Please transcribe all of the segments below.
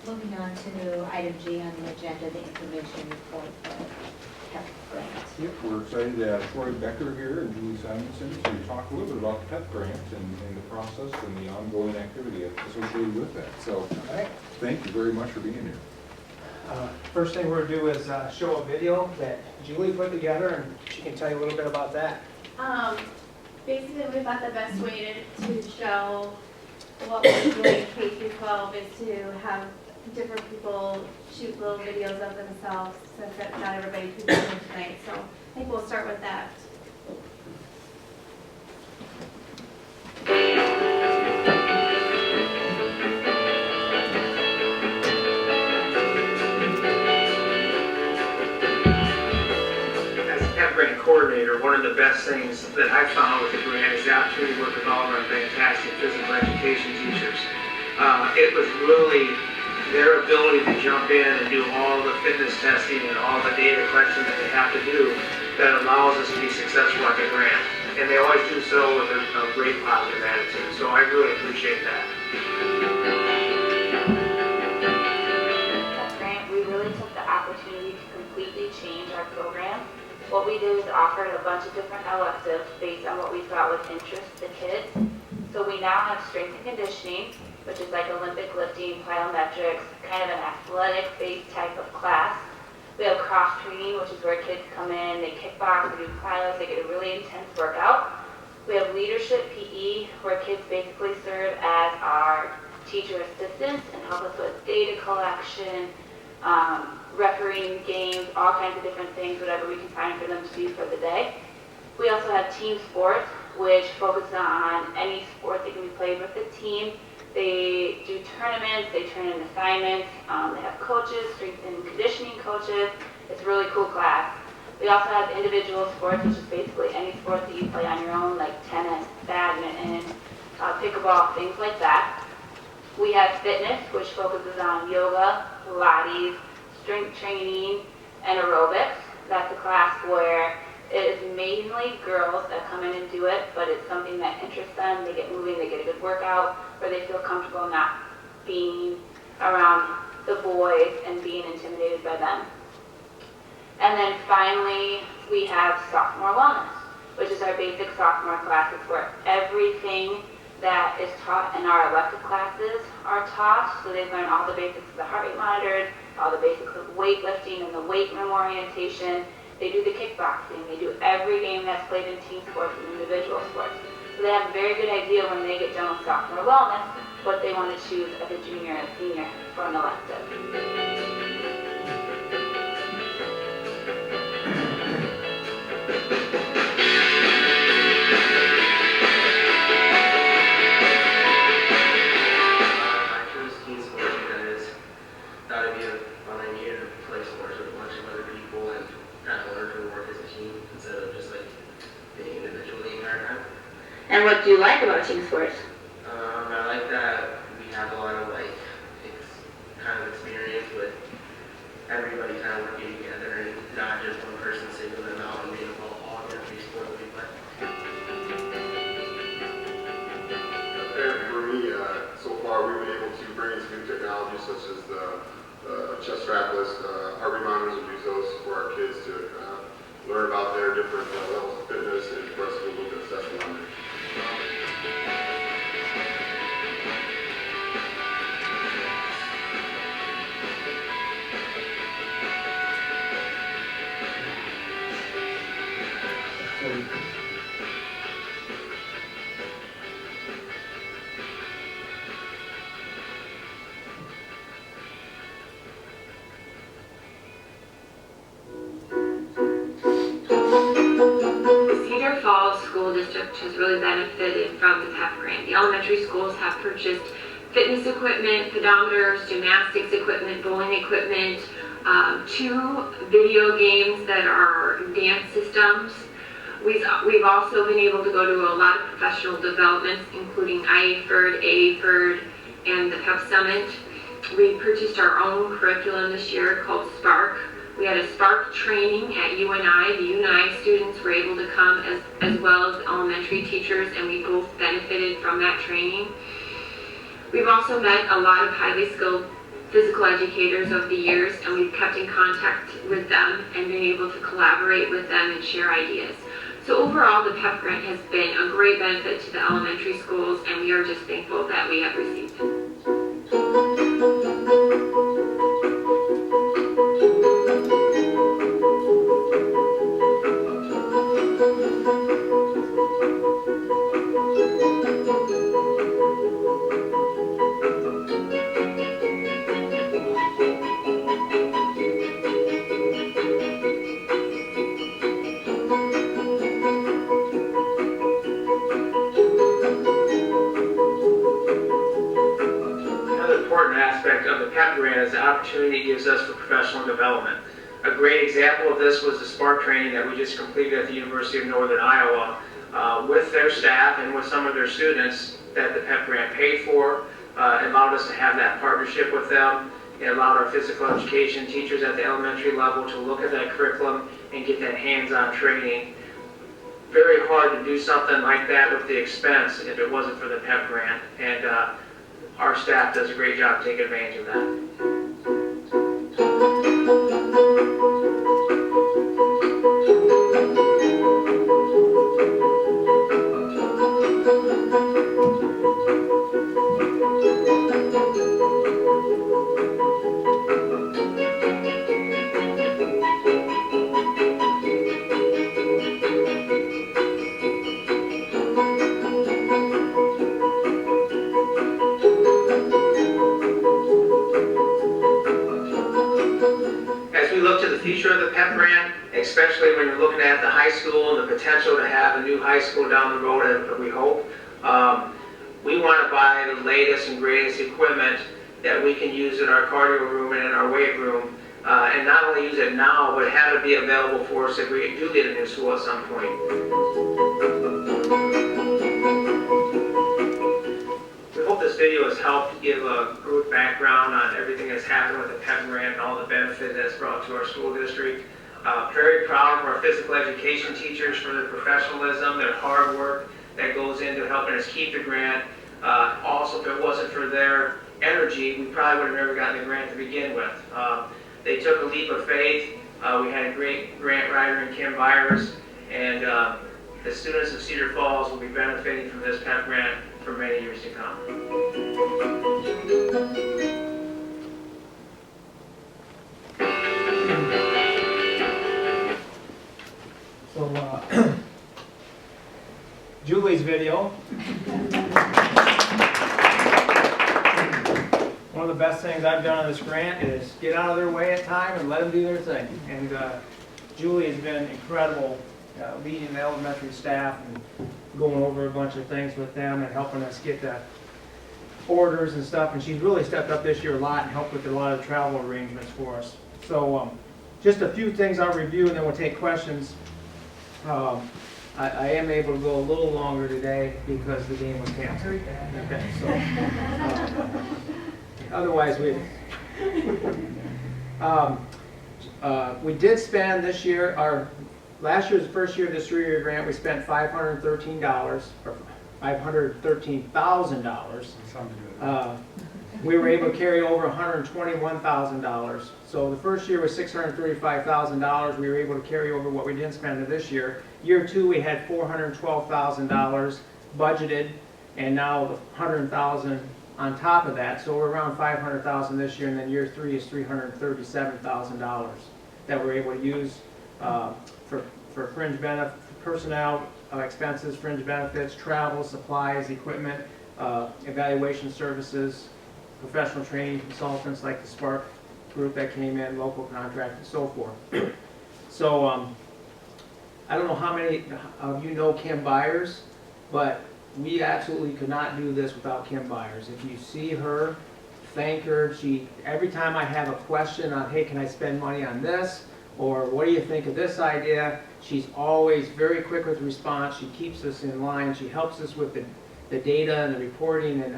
Moving on to item G on the agenda, the information report for PEP grant. Yep, we're excited to have Troy Becker here and Julie Simonson to talk a little bit about the PEP grant and the process and the ongoing activity associated with that. So, thank you very much for being here. First thing we're going to do is show a video that Julie put together, and she can tell you a little bit about that. Basically, we thought the best way to show what we're doing K through 12 is to have different people shoot little videos of themselves, since not everybody can be here tonight. So I think we'll start with that. Coordinator, one of the best things that I found with the grant is the opportunity to work with all of our fantastic physical education teachers. It was really their ability to jump in and do all the fitness testing and all the data collection that they have to do that allows us to be successful at the grant. And they always do so with a great positive attitude. So I really appreciate that. At grant, we really took the opportunity to completely change our program. What we did is offered a bunch of different electives based on what we thought would interest the kids. So we now have strength and conditioning, which is like Olympic lifting, plyometrics, kind of an athletic-based type of class. We have cross training, which is where kids come in, they kickbox, they do plyos, they get a really intense workout. We have leadership PE, where kids basically serve as our teacher assistants and help us with data collection, refereeing games, all kinds of different things, whatever we can find for them to do for the day. We also have team sports, which focuses on any sport that can be played with the team. They do tournaments, they turn in assignments, they have coaches, strength and conditioning coaches. It's a really cool class. We also have individual sports, which is basically any sport that you play on your own, like tennis, badminton, pickleball, things like that. We have fitness, which focuses on yoga, Pilates, strength training, and aerobics. That's a class where it is mainly girls that come in and do it, but it's something that interests them. They get moving, they get a good workout, where they feel comfortable not being around the boys and being intimidated by them. And then finally, we have sophomore wellness, which is our basic sophomore classes where everything that is taught in our elective classes are taught. So they learn all the basics of the heart rate monitors, all the basics of weightlifting and the weight room orientation. They do the kickboxing. They do every game that's played in team sports and individual sports. So they have a very good idea when they get done with sophomore wellness what they want to choose as a junior and senior for an elective. And what do you like about team sports? I like that we have a lot of kind of experience with everybody kind of working together and not just one person singling them out and being involved all in every sport that we play. And for me, so far we've been able to bring in some new technology such as the chest strapless, heart rate monitors, and use those for our kids to learn about their different levels of fitness and for us to do a little bit of assessment on it. Cedar Falls School District has really benefited from the PEP grant. The elementary schools have purchased fitness equipment, pedometers, gymnastics equipment, bowling equipment, 2 video games that are dance systems. We've also been able to go to a lot of professional developments, including IAFERD, AAFERD, and the PEP Summit. We purchased our own curriculum this year called Spark. We had a Spark training at UNI. The UNI students were able to come as well as the elementary teachers, and we both benefited from that training. We've also met a lot of highly skilled physical educators over the years, and we've kept in contact with them and been able to collaborate with them and share ideas. So overall, the PEP grant has been a great benefit to the elementary schools, and we are just thankful that we have received it. Another important aspect of the PEP grant is the opportunity it gives us for professional development. A great example of this was the SPARK training that we just completed at the University of Northern Iowa with their staff and with some of their students that the PEP grant paid for. It allowed us to have that partnership with them. It allowed our physical education teachers at the elementary level to look at that curriculum and get that hands-on training. Very hard to do something like that with the expense if it wasn't for the PEP grant, and our staff does a great job taking advantage of that. As we look to the future of the PEP grant, especially when you're looking at the high school and the potential to have a new high school down the road, as we hope, we want to buy the latest and greatest equipment that we can use in our cardio room and in our weight room, and not only use it now, but have it be available for us if we do get a new school at some point. We hope this video has helped give a good background on everything that's happened with the PEP grant and all the benefit that's brought to our school district. Very proud of our physical education teachers for their professionalism, their hard work that goes into helping us keep the grant. Also, if it wasn't for their energy, we probably would have never gotten the grant to begin with. They took a leap of faith. We had a great grant writer in Kim Byers, and the students of Cedar Falls will be benefiting from this PEP grant for many years to come. So, Julie's video. One of the best things I've done on this grant is get out of their way at time and let them do their thing. And Julie has been incredible leading the elementary staff and going over a bunch of things with them and helping us get the orders and stuff. And she's really stepped up this year a lot and helped with a lot of travel arrangements for us. So just a few things I'll review and then we'll take questions. I am able to go a little longer today because the game was canceled. Okay, so, otherwise, we did spend this year, last year's the first year of this 3-year grant, we spent $513, or $513,000. We were able to carry over $121,000. So the first year was $635,000. We were able to carry over what we didn't spend this year. Year 2, we had $412,000 budgeted, and now $100,000 on top of that. So we're around $500,000 this year, and then year 3 is $337,000 that we're able to use for fringe benefit, personnel expenses, fringe benefits, travel, supplies, equipment, evaluation services, professional training consultants like the SPARK group that came in, local contract, and so forth. So I don't know how many of you know Kim Byers, but we absolutely could not do this without Kim Byers. If you see her, thank her. Every time I have a question on, hey, can I spend money on this? Or what do you think of this idea? She's always very quick with response. She keeps us in line. She helps us with the data and the reporting. And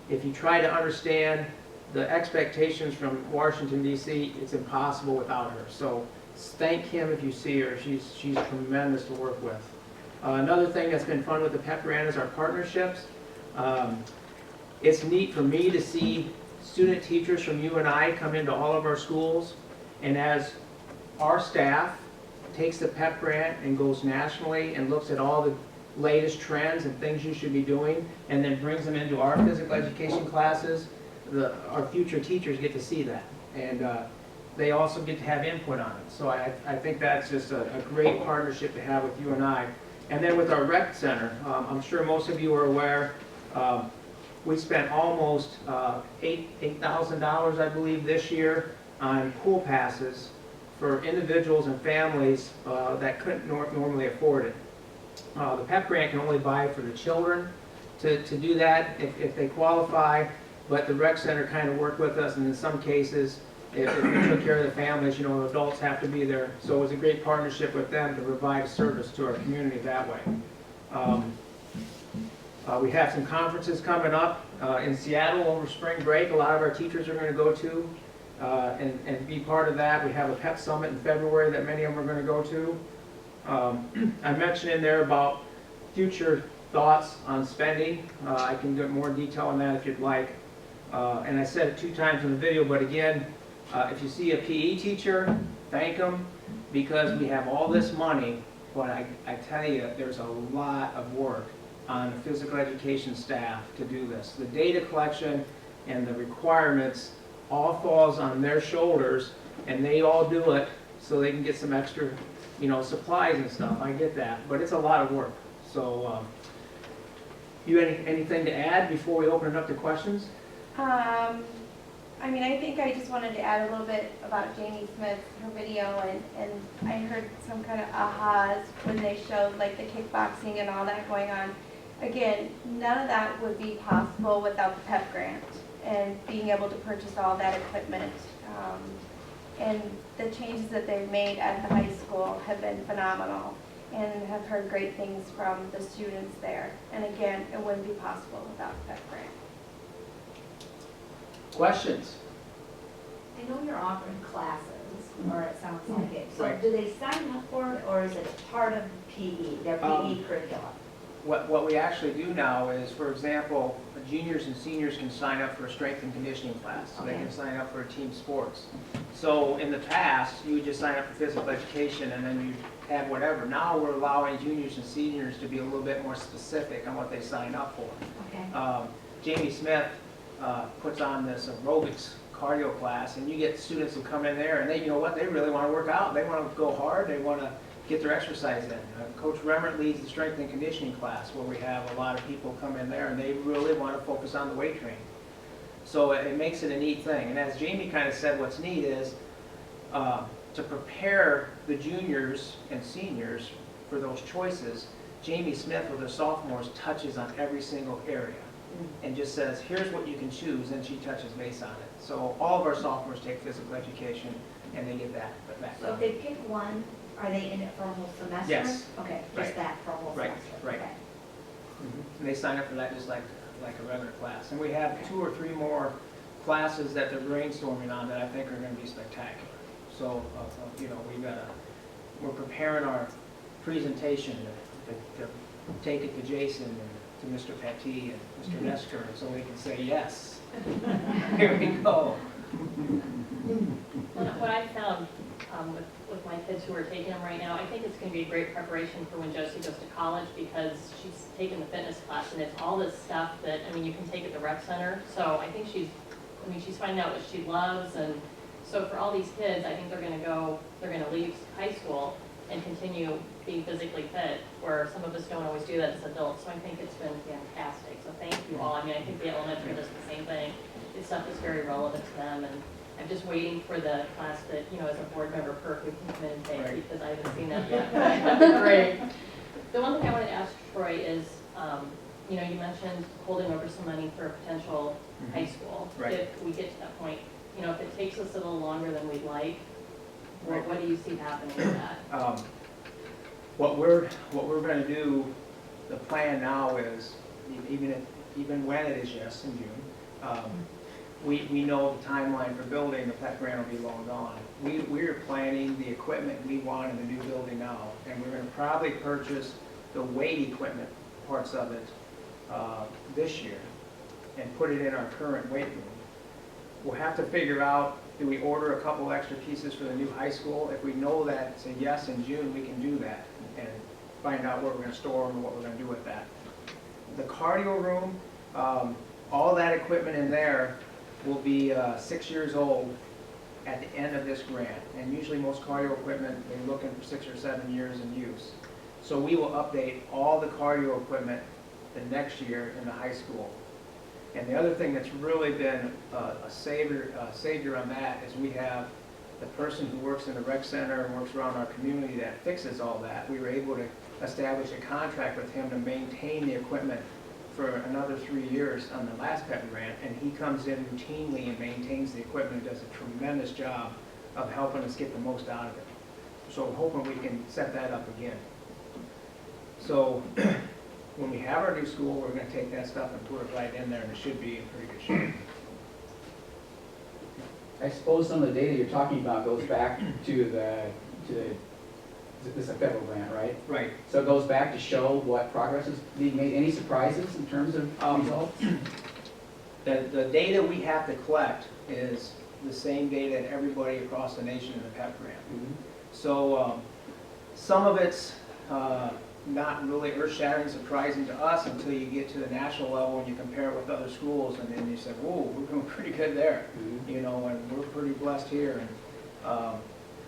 if you try to understand the expectations from Washington, D.C., it's impossible without her. So thank Kim if you see her. She's tremendous to work with. Another thing that's been fun with the PEP grant is our partnerships. It's neat for me to see student teachers from UNI come into all of our schools, and as our staff takes the PEP grant and goes nationally and looks at all the latest trends and things you should be doing, and then brings them into our physical education classes, our future teachers get to see that. And they also get to have input on it. So I think that's just a great partnership to have with UNI. And then with our rec center, I'm sure most of you are aware, we spent almost $8,000, I believe, this year on pool passes for individuals and families that couldn't normally afford it. The PEP grant can only buy for the children to do that if they qualify, but the rec center kind of worked with us, and in some cases, if we took care of the families, you know, adults have to be there. So it was a great partnership with them to provide a service to our community that way. We have some conferences coming up in Seattle over spring break. A lot of our teachers are going to go to and be part of that. We have a PEP summit in February that many of them are going to go to. I mentioned in there about future thoughts on spending. I can get more detail on that if you'd like. And I said it 2 times in the video, but again, if you see a PE teacher, thank them, because we have all this money, but I tell you, there's a lot of work on the physical education staff to do this. The data collection and the requirements all falls on their shoulders, and they all do it so they can get some extra, you know, supplies and stuff. I get that, but it's a lot of work. So, you anything to add before we open it up to questions? I mean, I think I just wanted to add a little bit about Jamie Smith, her video, and I heard some kind of ahas when they showed like the kickboxing and all that going on. Again, none of that would be possible without the PEP grant and being able to purchase all that equipment. And the changes that they've made at the high school have been phenomenal, and have heard great things from the students there. And again, it wouldn't be possible without the PEP grant. Questions? I know you're offering classes, or it sounds like it. So Right. do they sign up for it, or is it part of PE, their PE curriculum? What we actually do now is, for example, juniors and seniors can sign up for a strength and conditioning class. So they Okay. can sign up for team sports. So in the past, you would just sign up for physical education and then you add whatever. Now we're allowing juniors and seniors to be a little bit more specific on what they sign up for. Okay. Jamie Smith puts on this aerobics cardio class, and you get students who come in there and they, you know what, they really want to work out. They want to go hard. They want to get their exercise in. Coach Remmert leads the strength and conditioning class, where we have a lot of people come in there and they really want to focus on the weight training. So it makes it a neat thing. And as Jamie kind of said, what's neat is to prepare the juniors and seniors for those choices, Jamie Smith with her sophomores touches on every single area and just says, here's what you can choose, and she touches base on it. So all of our sophomores take physical education and they get that back. So if they pick one, are they in it for a whole semester? Yes. Okay, Right. just that for a whole Right, semester? right. Okay. And they sign up for that just like a regular class. And we have 2 or 3 more classes that they're brainstorming on that I think are going to be spectacular. So, you know, we're preparing our presentation to take it to Jason and to Mr. Petty and Mr. Nesker, so we can say yes. Here we go. What I found with my kids who are taking them right now, I think it's going to be a great preparation for when Josie goes to college, because she's taking the fitness class and it's all this stuff that, I mean, you can take at the rec center. So I think she's finding out what she loves, and so for all these kids, I think they're going to leave high school and continue being physically fit, where some of us don't always do that as adults. So I think it's been fantastic. So thank you all. I mean, I think the elementary does the same thing. It's stuff that's very relevant to them, and I'm just waiting for the class that, you know, as a board member perk, we can come in and take, Right. because I haven't seen that yet. That'd be great. The one thing I wanted to ask Troy is, you know, you mentioned holding over some money for a potential high school. Right. If we get to that point, you know, if it takes us a little longer than we'd like, what do you see happening with that? What we're going to do, the plan now is, even when it is yes in June, we know the timeline for building, the PEP grant will be long gone. We're planning the equipment we want in the new building now, and we're going to probably purchase the weight equipment parts of it this year and put it in our current weight room. we'll have to figure out, do we order a couple extra pieces for the new high school? If we know that it's a yes in June, we can do that and find out where we're gonna store them and what we're gonna do with that. The cardio room, all that equipment in there will be 6 years old at the end of this grant. And usually most cardio equipment, they're looking for 6 or 7 years in use. So we will update all the cardio equipment the next year in the high school. And the other thing that's really been a savior on that is we have the person who works in the rec center and works around our community that fixes all that. We were able to establish a contract with him to maintain the equipment for another 3 years on the last PEP grant, and he comes in routinely and maintains the equipment and does a tremendous job of helping us get the most out of it. So I'm hoping we can set that up again. So when we have our new school, we're going to take that stuff and put it right in there, and it should be in pretty good shape. I suppose some of the data you're talking about goes back to this is a federal grant, right? Right. So it goes back to show what progress is being made. Any surprises in terms of results? The data we have to collect is the same data that everybody across the nation in the PEP grant. Mm-hmm. So some of it's not really earth-shattering, surprising to us until you get to the national level and you compare it with other schools, and then you say, whoa, we're doing pretty good there, Mm-hmm. you know, and we're pretty blessed here. And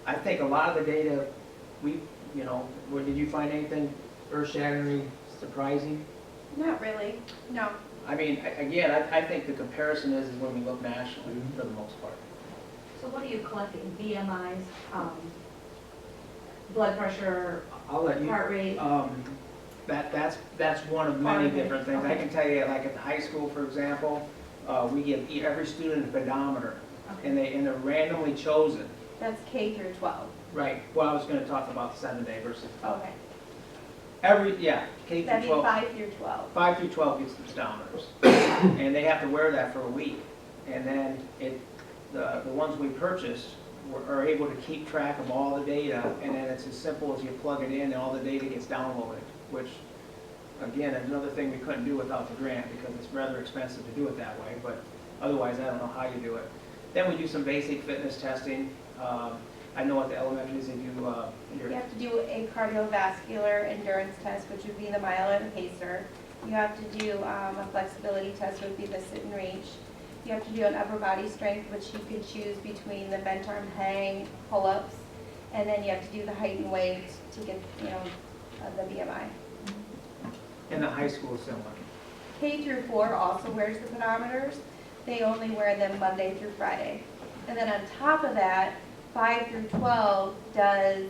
I think a lot of the data, did you find anything earth-shatteringly surprising? Not really, no. I mean, again, I think the comparison is when we look nationally, Mm-hmm. for the most part. So what are you collecting? BMIs, blood pressure, I'll let you. heart rate? That's one of many different things. I can tell you, like at the high school, for example, we give every student a pedometer, and they're randomly chosen. That's K through 12. Right. Well, I was going to talk about the 7-day versus Okay. K through That'd be 12. 5 through 12. 5 through 12 gets the pedometers, and they have to wear that for a week. And then the ones we purchased are able to keep track of all the data, and then it's as simple as you plug it in and all the data gets downloaded, which, again, is another thing we couldn't do without the grant because it's rather expensive to do it that way, but otherwise I don't know how you do it. Then we do some basic fitness testing. I know at the elementaries they do You have to do a cardiovascular endurance test, which would be the mile or the pacer. You have to do a flexibility test, which would be the sit and reach. You have to do an upper body strength, which you could choose between the bent arm hang, pull-ups, and then you have to do the height and weight to get, the BMI. in the high school similar. K through 4 also wears the pedometers. They only wear them Monday through Friday. And then on top of that, 5 through 12 does,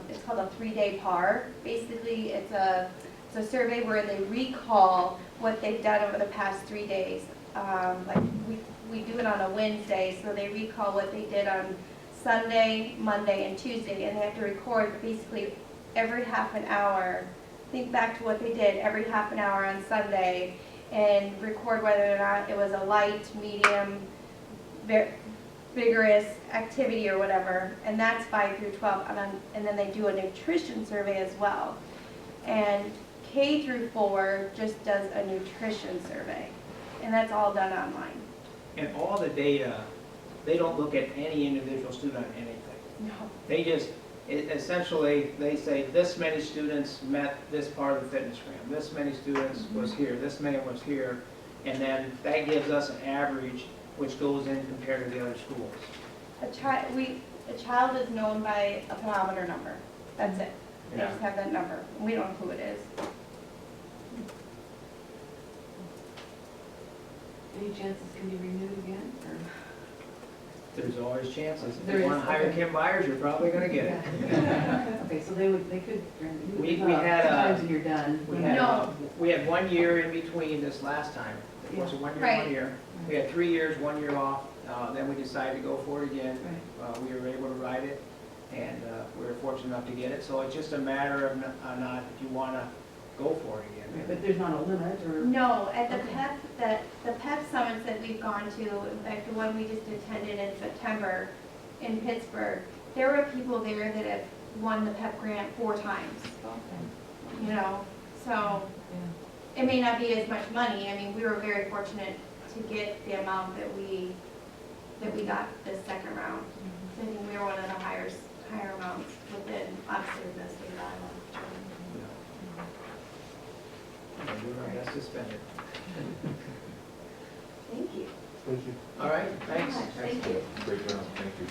it's called a 3-day PAR. Basically, it's a survey where they recall what they've done over the past 3 days. Like we do it on a Wednesday, so they recall what they did on Sunday, Monday, and Tuesday, and they have to record basically every half an hour. Think back to what they did every half an hour on Sunday, and record whether or not it was a light, medium, vigorous activity or whatever, and that's 5 through 12, and then they do a nutrition survey as well. And K through 4 just does a nutrition survey, and that's all done online. And all the data, they don't look at any individual student on anything. No. They just, essentially, they say this many students met this part of the fitness grant, this many students was here, this many was here, and then that gives us an average which goes in compared to the other schools. A child is known by a pedometer number. That's it. They Yeah. just have that number. We don't know who it is. Any chances can be renewed again, or? There's always chances. If There you is, want to hire okay. Kim Byers, you're probably going to get it. Okay, so they could renew. We had Sometimes and you're done. We had 1 year in between this last time. It was a 1 year, Right. 1 year. We had 3 years, 1 year off. Then we decided to go for it again. We were able to ride it, and we were fortunate enough to get it. So it's just a matter of not if you want to go for it again. But there's not a limit, or? No, at the PEP, the PEP summits that we've gone to, in fact, the one we just attended in September in Pittsburgh, there were people there that have won the PEP grant 4 times. So it may not be as much money. I mean, we were very fortunate to get the amount that we that we got this second round. I think we were one of the higher amounts within, obviously, the state of Iowa. We're doing our best to spend it. Thank you. All right, thanks. Thank you. Great job, thank you.